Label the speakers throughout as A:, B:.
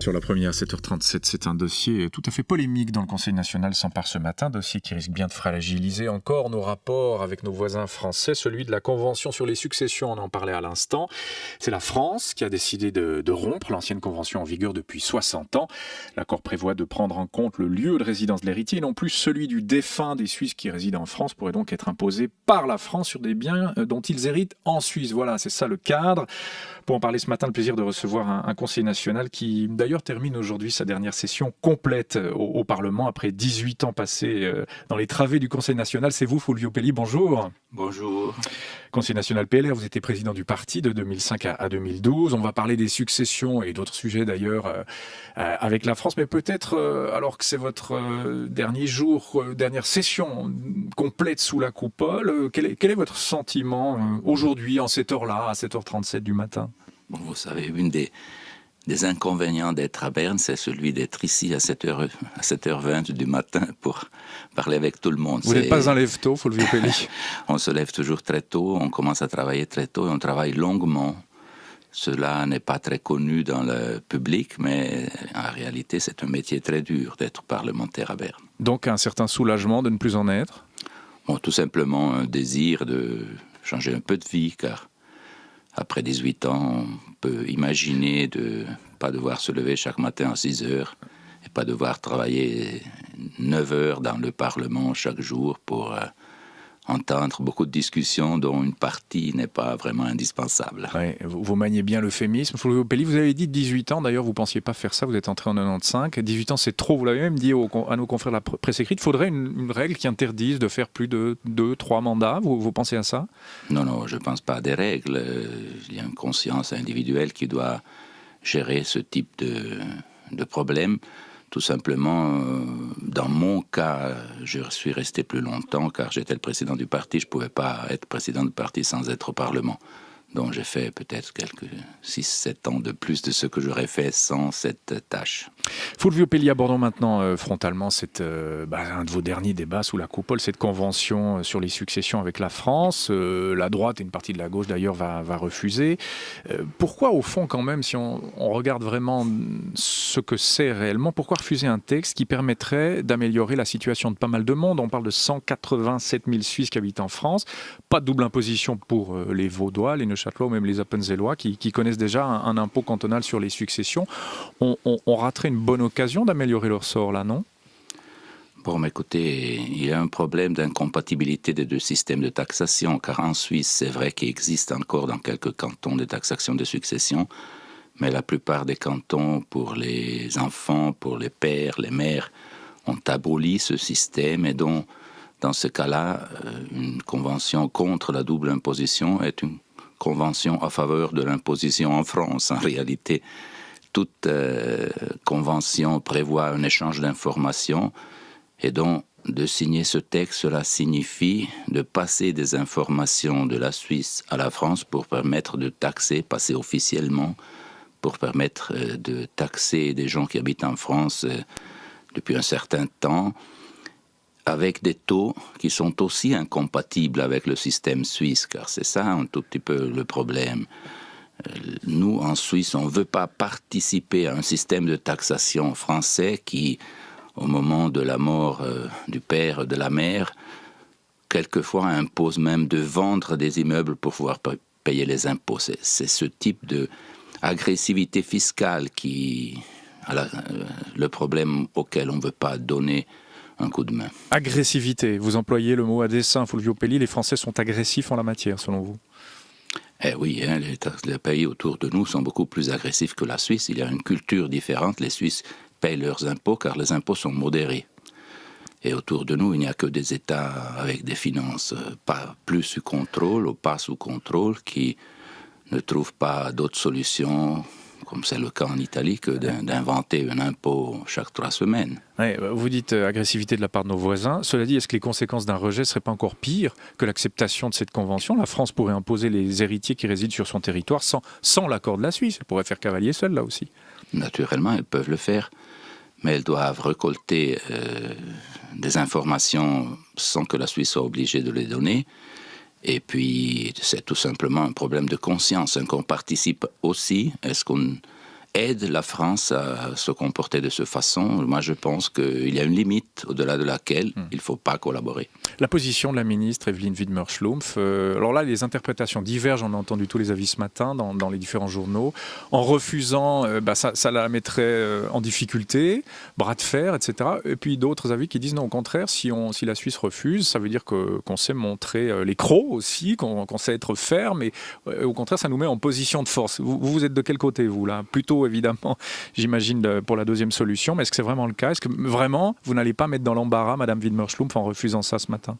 A: Sur la première à 7h37, c'est un dossier tout à fait polémique dans le Conseil national s'empare ce matin, dossier qui risque bien de fragiliser encore nos rapports avec nos voisins français, celui de la Convention sur les successions, on en parlait à l'instant. C'est la France qui a décidé de rompre l'ancienne convention en vigueur depuis 60 ans. L'accord prévoit de prendre en compte le lieu de résidence de l'héritier et non plus celui du défunt. Des Suisses qui résident en France pourraient donc être imposés par la France sur des biens dont ils héritent en Suisse. Voilà, c'est ça le cadre. Pour en parler ce matin, le plaisir de recevoir un Conseil national qui d'ailleurs termine aujourd'hui sa dernière session complète au Parlement après 18 ans passés dans les travées du Conseil national. C'est vous, Fulvio Pelli, bonjour.
B: Bonjour.
A: Conseil national PLR, vous étiez président du parti de 2005 à 2012. On va parler des successions et d'autres sujets d'ailleurs avec la France, mais peut-être alors que c'est votre dernier jour, dernière session complète sous la coupole, quel est votre sentiment aujourd'hui en cette heure-là, à 7h37 du matin?
B: Bon, vous savez, une des inconvénients d'être à Berne, c'est celui d'être ici à 7h20 du matin pour parler avec tout le monde.
A: Vous n'êtes pas un lève-tôt, Fulvio Pelli.
B: On se lève toujours très tôt, on commence à travailler très tôt et on travaille longuement. Cela n'est pas très connu dans le public, mais en réalité, c'est un métier très dur d'être parlementaire à Berne.
A: Donc un certain soulagement de ne plus en être?
B: Bon, tout simplement un désir de changer un peu de vie, car après 18 ans, on peut imaginer de ne pas devoir se lever chaque matin à 6 heures et pas devoir travailler 9 heures dans le Parlement chaque jour pour entendre beaucoup de discussions dont une partie n'est pas vraiment indispensable.
A: Ouais, vous maniez bien l'euphémisme. Fulvio Pelli, vous avez dit 18 ans, d'ailleurs vous ne pensiez pas faire ça, vous êtes entré en 95. 18 ans c'est trop, vous l'avez même dit à nos confrères de la presse écrite. Il faudrait une règle qui interdise de faire plus de 2-3 mandats, vous pensez à ça?
B: Non, je ne pense pas à des règles. Il y a une conscience individuelle qui doit gérer ce type de problème. Tout simplement, dans mon cas, je suis resté plus longtemps car j'étais le président du parti. Je ne pouvais pas être président du parti sans être au Parlement. Donc j'ai fait peut-être quelques 6-7 ans de plus de ce que j'aurais fait sans cette tâche.
A: Fulvio Pelli, abordons maintenant frontalement un de vos derniers débats sous la coupole, cette convention sur les successions avec la France. La droite et une partie de la gauche d'ailleurs va refuser. Pourquoi au fond quand même, si on regarde vraiment ce que c'est réellement, pourquoi refuser un texte qui permettrait d'améliorer la situation de pas mal de monde? On parle de 187 000 Suisses qui habitent en France, pas de double imposition pour les Vaudois, les Neuchâtelois ou même les Appenzellois qui connaissent déjà un impôt cantonal sur les successions. On raterait une bonne occasion d'améliorer leur sort là, non?
B: Bon, mais écoutez, il y a un problème d'incompatibilité des deux systèmes de taxation, car en Suisse, c'est vrai qu'il existe encore dans quelques cantons des taxations de succession, mais la plupart des cantons, pour les enfants, pour les pères, les mères, ont aboli ce système et donc, dans ce cas-là, une convention contre la double imposition est une convention à faveur de l'imposition en France. En réalité, toute convention prévoit un échange d'informations et donc de signer ce texte, cela signifie de passer des informations de la Suisse à la France pour permettre de taxer, passer officiellement, pour permettre de taxer des gens qui habitent en France depuis un certain temps, avec des taux qui sont aussi incompatibles avec le système suisse, car c'est ça un tout petit peu le problème. Nous, en Suisse, on ne veut pas participer à un système de taxation français qui, au moment de la mort du père, de la mère, quelquefois impose même de vendre des immeubles pour pouvoir payer les impôts. C'est ce type d'agressivité fiscale qui le problème auquel on ne veut pas donner un coup de main.
A: Agressivité, vous employez le mot à dessein, Fulvio Pelli, les Français sont agressifs en la matière, selon vous?
B: Eh oui, les pays autour de nous sont beaucoup plus agressifs que la Suisse. Il y a une culture différente. Les Suisses payent leurs impôts car les impôts sont modérés. Et autour de nous, il n'y a que des États avec des finances pas plus sous contrôle ou pas sous contrôle qui ne trouvent pas d'autres solutions, comme c'est le cas en Italie, que d'inventer un impôt chaque 3 semaines.
A: Ouais, vous dites agressivité de la part de nos voisins. Cela dit, est-ce que les conséquences d'un rejet ne seraient pas encore pires que l'acceptation de cette convention? La France pourrait imposer les héritiers qui résident sur son territoire sans l'accord de la Suisse. Elle pourrait faire cavalier seule, là aussi.
B: Naturellement, elles peuvent le faire, mais elles doivent récolter des informations sans que la Suisse soit obligée de les donner. Et puis, c'est tout simplement un problème de conscience. Qu'on participe aussi, est-ce qu'on aide la France à se comporter de cette façon. Moi, je pense qu'il y a une limite au-delà de laquelle il ne faut pas collaborer.
A: La position de la ministre Evelyn Widmer-Schlumpf, alors là, les interprétations divergent, on a entendu tous les avis ce matin dans les différents journaux. En refusant, ça la mettrait en difficulté, bras de fer, etc. Et puis d'autres avis qui disent non, au contraire, si la Suisse refuse, ça veut dire qu'on sait montrer les crocs aussi, qu'on sait être ferme, et au contraire, ça nous met en position de force. Vous êtes de quel côté, vous, là ? Plutôt, évidemment, j'imagine, pour la deuxième solution, mais est-ce que c'est vraiment le cas ? Est-ce que vraiment, vous n'allez pas mettre dans l'embarras Mme Widmer-Schlumpf en refusant ça ce matin ?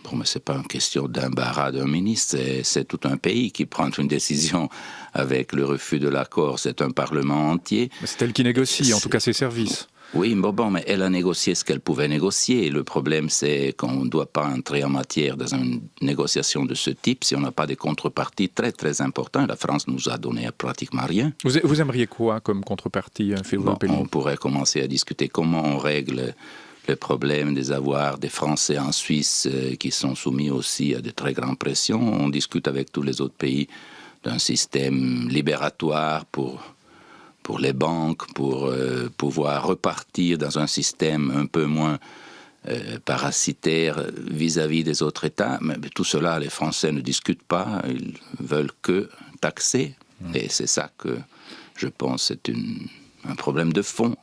B: Bon, mais ce n'est pas une question d'embarras d'un ministre, c'est tout un pays qui prend une décision avec le refus de l'accord, c'est un parlement entier.
A: Mais c'est elle qui négocie, en tout cas ses services.
B: Oui, mais elle a négocié ce qu'elle pouvait négocier. Le problème, c'est qu'on ne doit pas entrer en matière dans une négociation de ce type si on n'a pas des contreparties très, très importantes. La France nous a donné pratiquement rien.
A: Vous aimeriez quoi comme contrepartie, Philippe Pelli ?
B: On pourrait commencer à discuter comment on règle le problème des avoirs des Français en Suisse qui sont soumis aussi à de très grandes pressions. On discute avec tous les autres pays d'un système libératoire pour les banques, pour pouvoir repartir dans un système un peu moins parasitaire vis-à-vis des autres États. Mais tout cela, les Français ne discutent pas, ils veulent que taxer. Et c'est ça que je pense, c'est un problème de fond.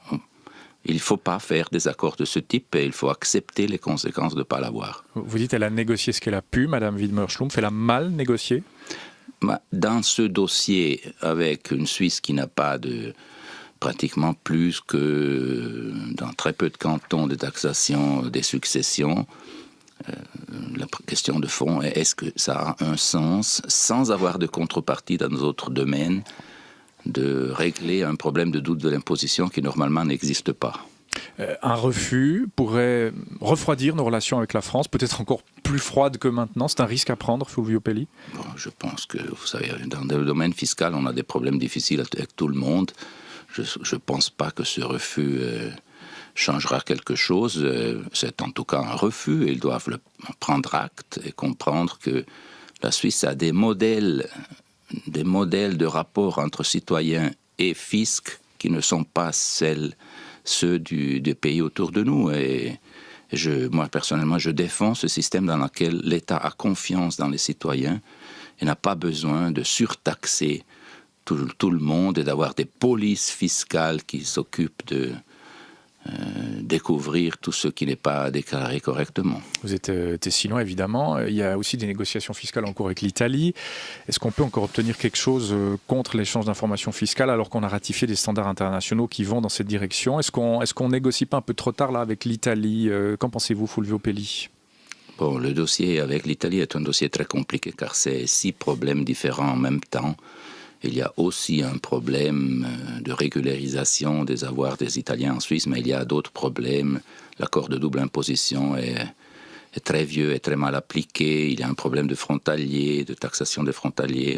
B: Il ne faut pas faire des accords de ce type et il faut accepter les conséquences de ne pas l'avoir.
A: Vous dites qu'elle a négocié ce qu'elle a pu, Mme Widmer-Schlumpf, elle a mal négocié ?
B: Dans ce dossier, avec une Suisse qui n'a pas pratiquement plus que dans très peu de cantons de taxation des successions, la question de fond est est-ce que ça a un sens, sans avoir de contrepartie dans d'autres domaines, de régler un problème de doute de l'imposition qui normalement n'existe pas.
A: Un refus pourrait refroidir nos relations avec la France, peut-être encore plus froides que maintenant. C'est un risque à prendre, Fulvio Pelli ?
B: Je pense que, vous savez, dans le domaine fiscal, on a des problèmes difficiles avec tout le monde. Je ne pense pas que ce refus changera quelque chose. C'est en tout cas un refus. Ils doivent prendre acte et comprendre que la Suisse a des modèles de rapport entre citoyens et fisc qui ne sont pas ceux des pays autour de nous. Et moi, personnellement, je défends ce système dans lequel l'État a confiance dans les citoyens et n'a pas besoin de surtaxer tout le monde et d'avoir des polices fiscales qui s'occupent de découvrir tout ce qui n'est pas déclaré correctement.
A: Vous êtes Tessinois, évidemment. Il y a aussi des négociations fiscales en cours avec l'Italie. Est-ce qu'on peut encore obtenir quelque chose contre l'échange d'informations fiscales alors qu'on a ratifié des standards internationaux qui vont dans cette direction ? Est-ce qu'on négocie pas un peu trop tard là avec l'Italie ? Qu'en pensez-vous, Fulvio Pelli ?
B: Bon, le dossier avec l'Italie est un dossier très compliqué car c'est 6 problèmes différents en même temps. Il y a aussi un problème de régularisation des avoirs des Italiens en Suisse, mais il y a d'autres problèmes. L'accord de double imposition est très vieux, est très mal appliqué. Il y a un problème de frontaliers, de taxation des frontaliers.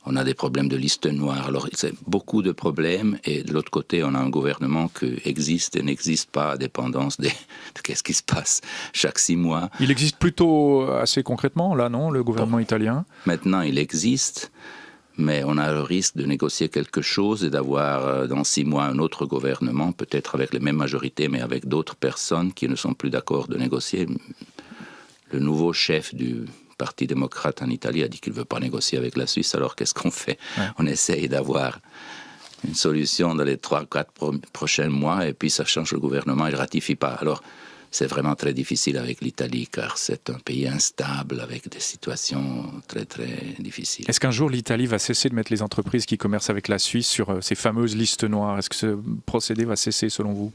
B: On a des problèmes de liste noire. Alors, c'est beaucoup de problèmes. Et de l'autre côté, on a un gouvernement qui existe et n'existe pas à dépendance de qu'est-ce qui se passe chaque 6 mois.
A: Il existe plutôt assez concrètement, là, non, le gouvernement italien ?
B: Maintenant, il existe. Mais on a le risque de négocier quelque chose et d'avoir dans 6 mois un autre gouvernement, peut-être avec les mêmes majorités, mais avec d'autres personnes qui ne sont plus d'accord de négocier. Le nouveau chef du Parti démocrate en Italie a dit qu'il ne veut pas négocier avec la Suisse, alors qu'est-ce qu'on fait ? On essaye d'avoir une solution dans les 3-4 prochains mois et puis ça change le gouvernement, il ne ratifie pas. Alors, c'est vraiment très difficile avec l'Italie car c'est un pays instable avec des situations très très difficiles.
A: Est-ce qu'un jour l'Italie va cesser de mettre les entreprises qui commercent avec la Suisse sur ces fameuses listes noires ? Est-ce que ce procédé va cesser selon vous ?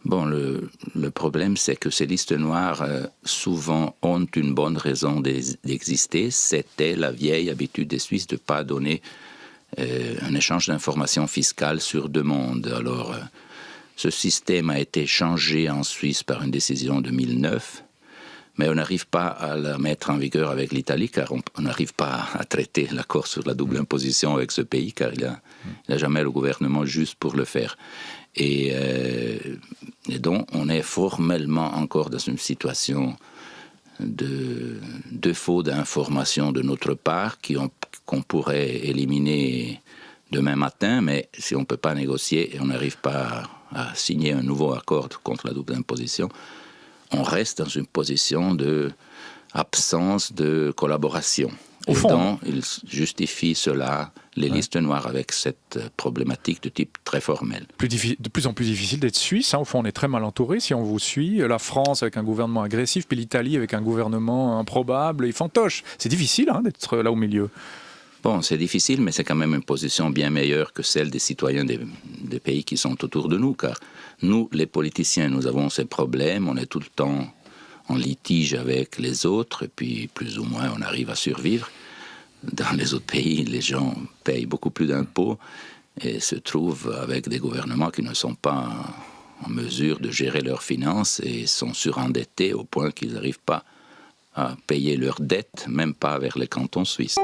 B: Bon, le problème c'est que ces listes noires souvent ont une bonne raison d'exister. C'était la vieille habitude des Suisses de ne pas donner un échange d'informations fiscales sur demande. Alors, ce système a été changé en Suisse par une décision de 2009, mais on n'arrive pas à la mettre en vigueur avec l'Italie, car on n'arrive pas à traiter l'accord sur la double imposition avec ce pays, car il n'a jamais le gouvernement juste pour le faire. Et donc, on est formellement encore dans une situation de défaut d'information de notre part qu'on pourrait éliminer demain matin, mais si on ne peut pas négocier et on n'arrive pas à signer un nouveau accord contre la double imposition, on reste dans une position d'absence de collaboration.
A: Au fond,
B: donc, il justifie cela, les listes noires, avec cette problématique de type très formel.
A: De plus en plus difficile d'être suisse. Au fond, on est très mal entouré si on vous suit. La France avec un gouvernement agressif, puis l'Italie avec un gouvernement improbable et fantoche. C'est difficile d'être là au milieu.
B: Bon, c'est difficile, mais c'est quand même une position bien meilleure que celle des citoyens des pays qui sont autour de nous, car nous, les politiciens, nous avons ces problèmes, on est tout le temps en litige avec les autres, et puis plus ou moins on arrive à survivre. Dans les autres pays, les gens payent beaucoup plus d'impôts et se trouvent avec des gouvernements qui ne sont pas en mesure de gérer leurs finances et sont surendettés au point qu'ils n'arrivent pas à payer leurs dettes, même pas vers les cantons suisses.